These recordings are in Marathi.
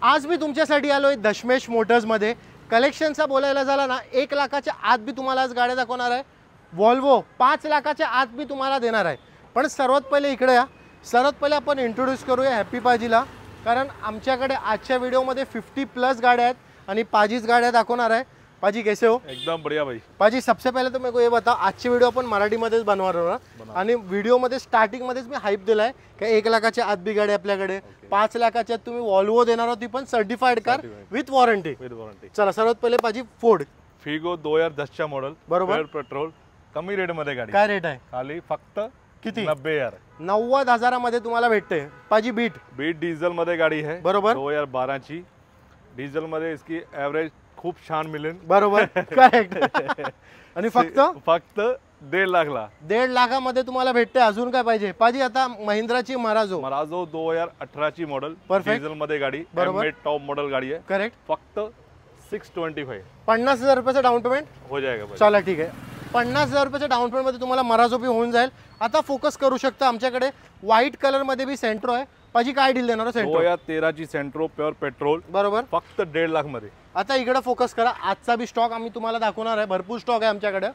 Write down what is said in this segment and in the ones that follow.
आज मी तुमच्यासाठी आलोय दशमेश मोटर्समध्ये. कलेक्शनचा बोलायला झाला ना, 1 लाखाच्या आत मी तुम्हाला आज गाड्या दाखवणार आहे. वॉल्वो 5 लाखाच्या आत मी तुम्हाला देणार आहे. पण सर्वात पहिले इकडे या. सर्वात पहिले आपण इंट्रोड्यूस करूया हॅपी पाजीला, कारण आमच्याकडे आजच्या व्हिडिओमध्ये 50+ गाड्या आहेत आणि पाजीच गाड्या दाखवणार आहे. पाजी कैसे हो? एकदम बढ़िया भाई. पाजी सबसे पहले तो मेरे को ये बताओ, आजची व्हिडिओ आपण मराठीमध्येच बनवणार आहोत आणि व्हिडिओमध्ये स्टार्टिंगमध्येच मी हाईप दिलाय की 1 लाखाच्या आत बी गाडी आपल्याकडे, 5 लाखाच्या तुम्ही वॉल्वो देणार आहोत, ती पण सर्टिफाईड कार विथ वॉरंटी. चला सर्वात पहिले पाजी फोर्ड फिगो 2010 चा मॉडेल, बरोबर, पेट्रोल, कमी रेट मध्ये गाडी. काय रेट आहे? खाली फक्त किती? 90,000. 90,000 मध्ये तुम्हाला भेटते. पाजी बीट डीजल मध्ये गाडी आहे, बरोबर, 2012 ची. डीजल मध्ये इसकी एवरेज खूप छान मिळेल, बरोबर, करेक्ट. आणि फक्त 1.5 लाखला, 1.5 लाखामध्ये तुम्हाला भेटते. अजून काय पाहिजे पाजी? आता महिंद्राची मराझो 2018 ची मॉडेल, परफेक्ट, डीजल मध्ये गाडी, बरोबर, टॉप मॉडेल गाडी आहे. करेक्ट. फक्त 625, 50,000 रुपयाचा डाऊन पेमेंट हो जाएगा. चला ठीक आहे, 50,000 रुपयाच्या डाऊन पेमेंट मध्ये तुम्हाला मराझो बी होऊन जाईल. आता फोकस करू शकता, आमच्याकडे व्हाईट कलर मध्ये बी सेंट्रो आहे. पाजी काय डील देणार? सेंट्रो 2013 ची सेंट्रो प्युअर पेट्रोल, बरोबर, फक्त 1.5 लाख मध्ये. आता इकडे फोकस करा. आजचा बी स्टॉक आम्ही तुम्हाला दाखवणार आहे. भरपूर स्टॉक आहे आमच्याकडे,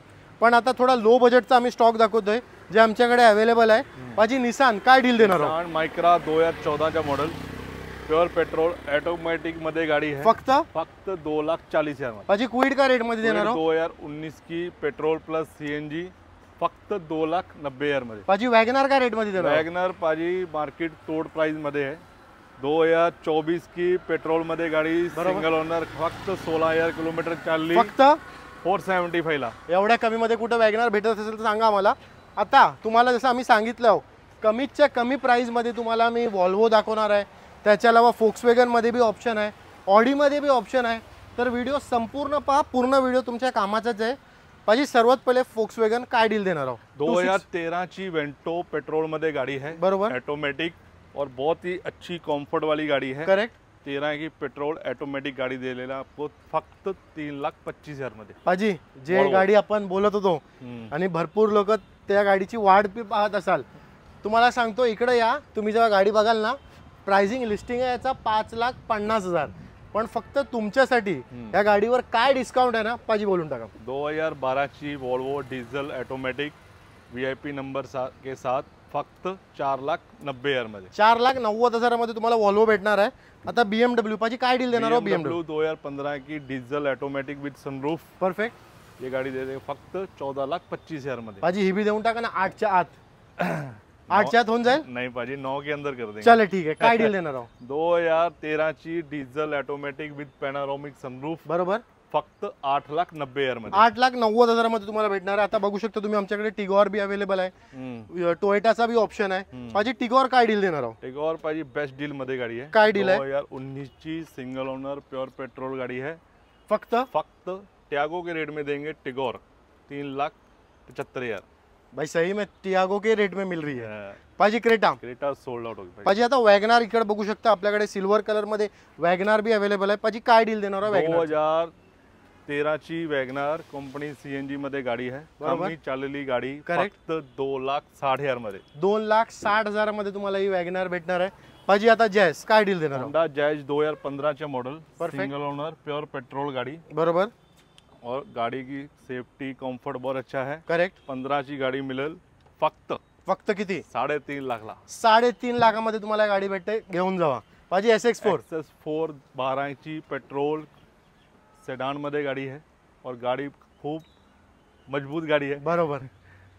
पण आता थोडा लो बजेटचा आम्ही स्टॉक दाखवतोय जे आमच्याकडे अवेलेबल आहे. पाजी निसान काय डील देणार? निसान माइक्रा 2014 चा मॉडेल, प्युअर पेट्रोल, ऑटोमॅटिक मध्ये गाडी आहे. फक्त 2,40,000 मध्ये. पाजी क्विड का रेट मध्ये देणार? 2019 की पेट्रोल प्लस सीएनजी, फक्त 2,90,000 मध्ये. पाजी वॅगनर का रेट मध्ये देणार? वॅगनर पाजी मार्केट तोड प्राइस मध्ये आहे. 2024 की पेट्रोल मध्ये गाडी, सिंगल ओनर, फक्त 16,000 किलोमीटर चालली, फक्त 475 ला. एवढ्या कमी मध्ये कुठे वॅगनर भेटत असेल तर सांगा आम्हाला. आता तुम्हाला जसं आम्ही सांगितलं, कमीच्या कमी प्राइस मध्ये तुम्हाला मी वॉल्वो दाखवणार आहे. त्याच्या अलावा फोक्सवॅगन मध्ये बी ऑप्शन आहे, ऑडी मध्ये बी ऑप्शन आहे. तर व्हिडिओ संपूर्ण पहा, पूर्ण व्हिडिओ तुमच्या कामाचाच आहे. पाजी सर्वात पहिले फोक्सवॅगन काय डील देणार आहोत? 2013 ची वेंटो पेट्रोल मध्ये गाड़ी है, बरोबर, ऑटोमेटिक और बहुत ही अच्छी कंफर्ट वाली गाड़ी है. करेक्ट. 13 की पेट्रोल ऑटोमेटिक गाड़ी दिलेला आपको फक्त 3,25,000 मध्ये. पाजी जे गाडी आपण बोलत होतो आणि भरपूर लोक त्या गाडीची वाट बी पाहत असाल, तुम्हाला सांगतो इकडे या. तुम्ही जेव्हा गाडी बघाल ना, प्राइसिंग लिस्टिंग आहे याचा 5,50,000, पण फक्त तुमच्यासाठी या गाडीवर काय डिस्काउंट आहे ना पाजी बोलून टाका. 2012 ची Volvo diesel automatic VIP number के साथ फक्त 4,90,000 मध्ये. 4,90,000 मध्ये तुम्हाला वॉल्वो भेटणार आहे. आता BMW पाजी काय डील देणार हो? BMW 2015 की diesel automatic with sunroof, perfect. ये गाड़ी दे देंगे फक्त 14,25,000 मध्ये. पाजी ही भी देऊन टाका ना 8च्या आत. 8च्या आत होऊन जाईल? नहीं पाजी, 9 के अंदर कर देंगे. चलो ठीक है, काय डील देणार आहो? 2013 ची डीजल ऑटोमेटिक विथ पॅनोरामिक सनरूफ, बरोबर, फक्त 8,90,000 मध्ये. 8,90,000 मध्ये तुम्हाला भेटणार आहे. आता बघू शकता तुम्ही, आमच्याकडे टिगॉर बी अवेलेबल आहे, टोयोटाचा बी ऑप्शन आहे. पाजी टिगॉर काय डील देणार आहो? टिगॉर पाजी बेस्ट डील मध्ये गाडी आहे. काय डील आहे? 2019 ची सिंगल ओनर प्योर पेट्रोल गाड़ी है. फक्त टैगो के रेट में देंगे टिगॉर 3,75,000. भाई सही में टियागो के रेट में मिल रही है. पाजी क्रेटा सोल्ड आउट होगी. पाजी आता वॅगनार इकडे बघू शकता, आपल्याकडे सिल्वर कलर मध्ये वॅगनार बी अवेलेबल आहे. पाजी काय डील देणार आहे? 2013 ची वॅगनार कंपनी सीएनजी मध्ये गाडी आहे, कमी चाललेली गाडी, फक्त 2,60,000 मध्ये. 2,60,000 मध्ये तुम्हाला ही वॅगनार भेटणार आहे. पाजी आता जॅज काय डील देणार? होंडा जॅज 2015 चे model, single owner pure petrol गाड़ी, बरोबर, और गाड़ी की सेफ्टी कंफर्ट बहुत अच्छा है. करेक्ट. 15 ची गाडी मिळेल फक्त किती? 3.5 लाखला. 3.5 लाखामध्ये तुम्हाला गाडी भेटते, घेऊन जावा. पाजी SX4 12 ची पेट्रोल सेडान मध्ये गाडी है और गाडी खूप मजबूत गाडी आहे, बरोबर.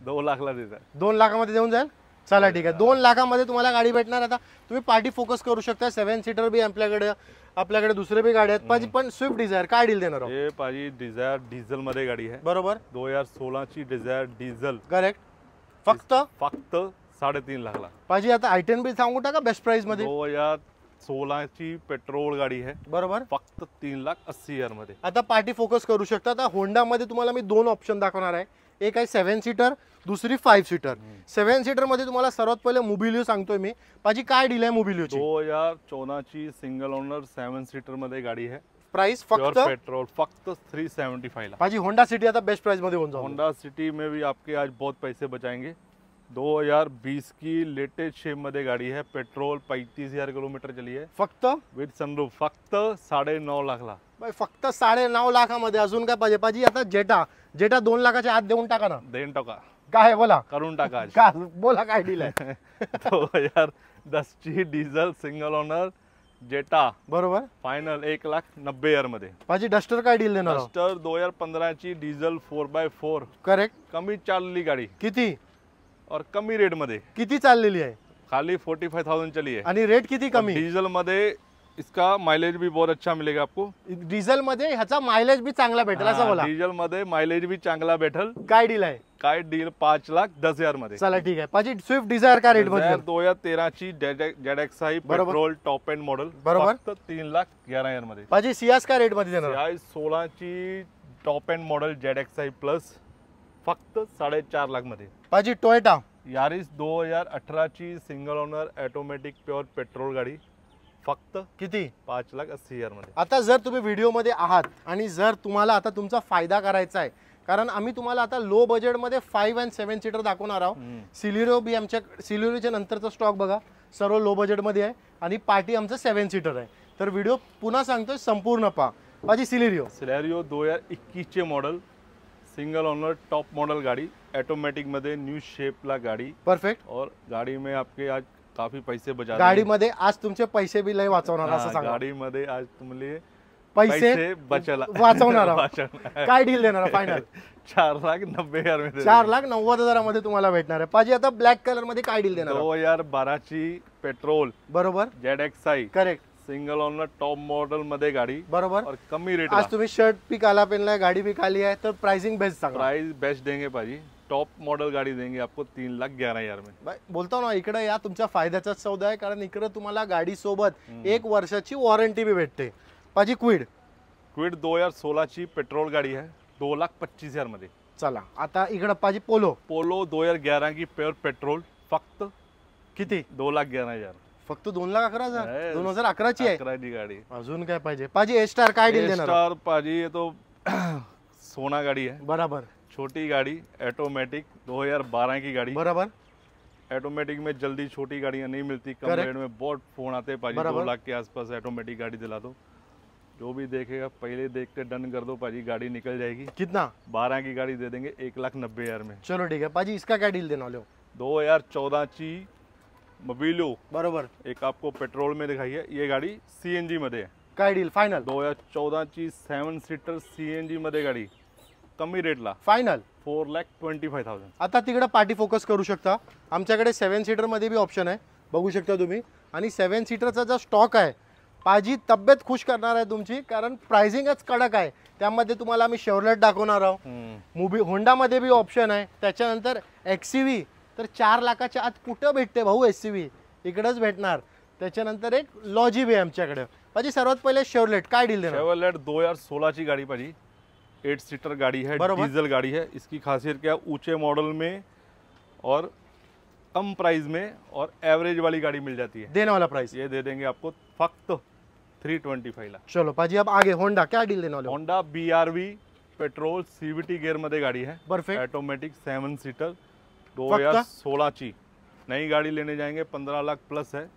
2 लाखला देतात. 2 लाखामध्ये देऊन जाईल. चला ठीक आहे, 2 लाखामध्ये तुम्हाला गाडी भेटणार. आता तुम्ही पार्टी फोकस करू शकता. 7 सीटर बी आपल्याकडे दुसरे बी गाडी आहेत. पाजी पण स्विफ्ट डिझायर काय डील देणार? हे पाजी डिझायर डीझल मध्ये गाडी आहे, बरोबर. 2016 ची डिझायर डीझल, करेक्ट. फक्त 3.5 लाखला. पाजी आता I10 बी सांगू टाका बेस्ट प्राइस मध्ये. 2016 ची पेट्रोल गाडी आहे, बरोबर, फक्त 3,80,000 मध्ये. आता पार्टी फोकस करू शकता. आता होंडा मध्ये तुम्हाला मी 2 ऑप्शन दाखवणार आहे. एक आहे 7 सीटर, दुसरी 5 सीटर. 7 सीटर मध्ये तुम्हाला सर्वात पहिले मोबिलिओ सांगतोय मी. पाजी काय डील आहे मोबिलिओची? 2014 ची सिंगल ओनर 7 सीटर मध्ये गाडी आहे, प्राइस फक्त पेट्रोल फक्त 375 ला. पाजी होंडा सिटी आता बेस्ट प्राइस मध्ये होऊन जाऊ. होंडा सिटी में भी आपके आज बहुत पैसे बचाएंगे. 2020 की लेटेस्ट शेप मध्ये गाडी है, पेट्रोल 35,000 किलोमीटर चली है फक्त विथ सनरूफ, फक्त 9.5 लाखला. बाई, फक्त 9.5 लाखामध्ये. अजून काय पाहिजे पाजी? आता जेटा 2 लाखाच्या आत देऊन टाका ना. देन टाका, काय बोला, करून टाका आज. का बोला, काय डील आहे? 2010 ची डिझेल सिंगल ओनर जेटा, बरोबर, फायनल 1,90,000 मध्ये. पाजी डस्टर काय डील देणार? डस्टर 2015 ची डिझेल 4x4, करेक्ट. कमी चाललेली गाडी किती और कमी रेट मध्ये, किती चाललेली आहे? खाली 45,000 चली है. आणि रेट किती कमी? डीजल मध्ये इसका माइलेज भी बहुत अच्छा मिलेगा आपको. डिझेल मध्ये ह्याचा मायलेज बी चांगला भेटेल असं बोला. डीजल मध्ये माइलेज भी चांगला भेटल. काय डील आहे? काय डील 5,10,000 मध्ये. चला ठीक आहे. पाजी स्विफ्ट डिझायर का रेट मध्ये? 2013 ची ZXi petrol top end model, बरोबर, फक्त 3,11,000 मध्ये. पाजी सियास का रेट मध्ये देणार? CI 16 ची top end model ZXi plus, फक्त 4.5 लाख मध्ये. पाजी टोयोटा यारिस 2018 ची single owner automatic pure petrol गाडी, फक्त किती? 5,80,000 मध्ये. आता जर तुम्ही व्हिडिओमध्ये आहात आणि जर तुम्हाला आता तुमचा फायदा करायचा आहे, कारण आम्ही तुम्हाला आता लो बजेटमध्ये 5 and 7 सीटर दाखवणार आहोत. सिलेरिओ बी आमच्या, सिलेरिओच्या नंतरचा स्टॉक बघा, सर्व लो बजेटमध्ये आहे आणि पार्टी आमचं 7 सीटर आहे. तर व्हिडिओ पुन्हा सांगतोय, संपूर्ण पहा. पाजी सिलेरिओ 2021 चे model, single owner top model गाड़ी, ऑटोमेटिक मध्ये न्यू शेपला गाड़ी, परफेक्ट. और गाड़ी में आपके आज काफी पैसे बचा. गाडी मध्ये आज तुमचे पैसे बी लय वाचवणार असं सांगा. गाड़ी मध्ये आज तुम्हाला पैसे बचला वाचवणार. काय डील देणार फायनल? 4,90,000 मध्ये. 4,90,000 मध्ये तुम्हाला भेटणार आहे. पाजी आता ब्लॅक कलर मध्ये काय डील देणार? 2012 ची पेट्रोल, बरोबर, ZXi, correct, single owner top model मध्ये गाड़ी, बरोबर, और कमी रेट. आज तुम्ही शर्ट भी काला पहनलाय, गाड़ी भी काली है, तो प्राइसिंग बेस्ट सांगा. प्राइस बेस्ट देंगे पाजी, टॉप मॉडल गाड़ी देंगे आपको 3,11,000 में. बोलतो ना, इकडे या तुमच्या फायद्याचा सौदा आहे, कारण इकडे तुम्हाला गाडी सोबत 1 वर्षाची वॉरंटी भी भेटते. पाजी क्विड 2016 ची पेट्रोल गाड़ी है, 2,25,000 मध्ये. चला आता इकडे पाजी पोलो 2011 की प्योर पेट्रोल, फक्त किती? 2,11,000. फक्त 2,11,000. 2011 ची आहे. 11 ची गाड़ी. अजून काय पाहिजे? पाजी ए स्टार काय डील देणार? स्टार पाजी ये तो सोना गाड़ी है, बराबर, छोटी गाड़ी, ऑटोमेटिक, 2012 की गाड़ी. बराबर, ऑटोमेटिक में जल्दी छोटी गाड़ियां नहीं मिलती, कम Correct. रेट में बहुत फोन आते हैं पाजी. बराबर. 2 लाख के आसपास ऑटोमेटिक गाड़ी दिला दो. जो भी देखेगा पहले देख के डन कर दो पाजी, गाड़ी निकल जाएगी. कितना? 12 की गाड़ी दे देंगे 1,90,000 में. चलो ठीक है पाजी, इसका क्या डील देना लो? 2014 की मोबिलो, बरोबर, एक आपको पेट्रोल में दिखाई है, ये गाड़ी CNG मध्ये आहे. काय डील फायनल? 2014 ची 7 सीटर CNG मध्ये गाडी, कमी रेटला, फायनल 4,25,000. आता तिकडे पार्टी फोकस करू शकता. आमच्याकडे 7 सीटर मध्ये भी ऑप्शन आहे, बघू शकता तुम्ही. आणि 7 सीटरचा जो स्टॉक आहे, पाजी तब्येत खुश करणार आहे तुमची, कारण प्राइसिंगच कडक आहे. त्यामध्ये तुम्हाला आम्ही शेवरलेट दाखवणार आहोत. होंडामध्ये भी ऑप्शन आहे. त्याच्यानंतर XCV तर 4 लाखाच्या आत कुठं भेटते भाऊ SUV? इकडेच भेटणार. त्याच्यानंतर एक लॉजी भी आहे आमच्याकडे. पाजी सर्वात पहिले शेवरलेट काय डील देणार? शेवरलेट 2016 की गाड़ी पाजी, 8 सीटर गाड़ी है, डीजल गाड़ी है. इसकी खासियत क्या, ऊंचे मॉडल में और कम प्राइस में और एवरेज वाली गाड़ी मिल जाती है. देने वाला प्राइस ये दे देंगे आपको फक्त 325 ला. चलो पाजी अब आगे होंडा क्या डील देने वाले हो? Honda BRV petrol CVT gear मध्ये गाड़ी है, परफेक्ट, ऑटोमेटिक 7 सीटर, 2016 की नई गाड़ी लेने जाएंगे 15 लाख प्लस है.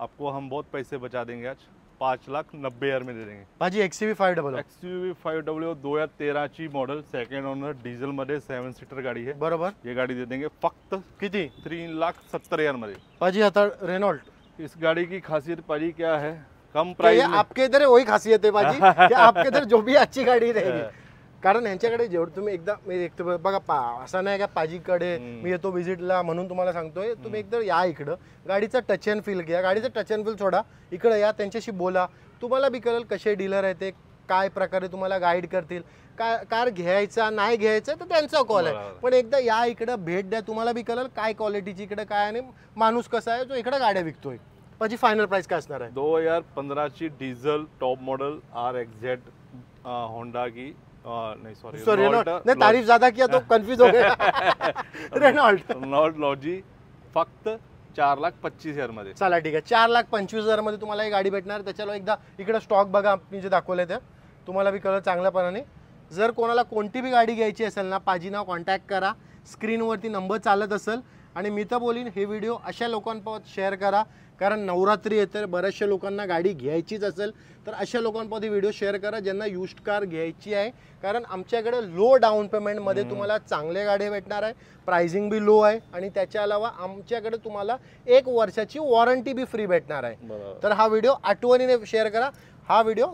आपको हम बहुत पैसे बचा देंगे आज, 5,90,000 में दे देंगे. पाजी XCV 500 XUV 500 2013 ची मॉडल, सेकंड ओनर, डीजल मध्ये 7 सीटर गाड़ी है. बरोबर, ये गाड़ी दे देंगे फक्त किती? 3,70,000 मध्ये. पाजी आता रेनॉल्ट, इस गाड़ी की खासियत पाजी क्या है, कम ये प्राइस में. आपके इधर वही खासियत है पाजी कि आपके इधर जो भी अच्छी गाडी रहेगी. कारण यांच्याकडे जेवढं तुम्ही एकदा मी एक बघा असं नाही का पाजीकडे मी येतो व्हिजिटला म्हणून तुम्हाला सांगतोय, तुम्ही एकदा या इकडं, गाडीचा टच अँड फील घ्या. गाडीचा टच अँड फील सोडा, इकडे या, त्यांच्याशी बोला. तुम्हाला बी कळेल कसे डीलर आहे ते, काय प्रकारे तुम्हाला गाईड करतील. कार घ्यायचा नाही घ्यायचा तर त्यांचा कॉल आहे, पण एकदा या इकडं भेट द्या, तुम्हाला बी कळेल काय क्वालिटीची इकडे काय आणि माणूस कसा आहे जो इकडे गाड्या विकतोय. पाजी फायनल प्राइस काय असणार आहे? 2015 ची diesel top model RXZ Honda की, नहीं सॉरी रेनॉल्ट ने तारीफ ज्यादा किया तो कंफ्यूज हो गया. रेनॉल्ट लॉजी फक्त 4,25,000 मध्ये. चला ठीक आहे, 4,25,000 मध्ये तुम्हाला ही गाडी भेटणार. त्याच्याला एकदा इकडे स्टॉक बघा, मी जे दाखवले ते तुम्हाला बी कळलं चांगल्यापणाने. जर कोणाला कोणती बी गाडी घ्यायची असेल ना, पाजीना कॉन्टॅक्ट करा. स्क्रीनवरती नंबर चालत असेल आणि मी तर बोलीन हे व्हिडिओ अशा लोकांपर्यंत शेअर करा, कारण नवरात्री येते, बऱ्याचशा लोकांना गाडी घ्यायचीच असेल तर अशा लोकांपर्यंत व्हिडिओ शेअर करा ज्यांना यूज्ड कार घ्यायची आहे, कारण आमच्याकडे लो डाऊन पेमेंटमध्ये तुम्हाला चांगले गाडी भेटणार आहे, प्राइसिंग बी लो आहे आणि त्याच्या अलावा आमच्याकडे तुम्हाला 1 वर्षाची वॉरंटी बी फ्री भेटणार आहे. तर हा व्हिडिओ आठवणीने शेअर करा. हा व्हिडिओ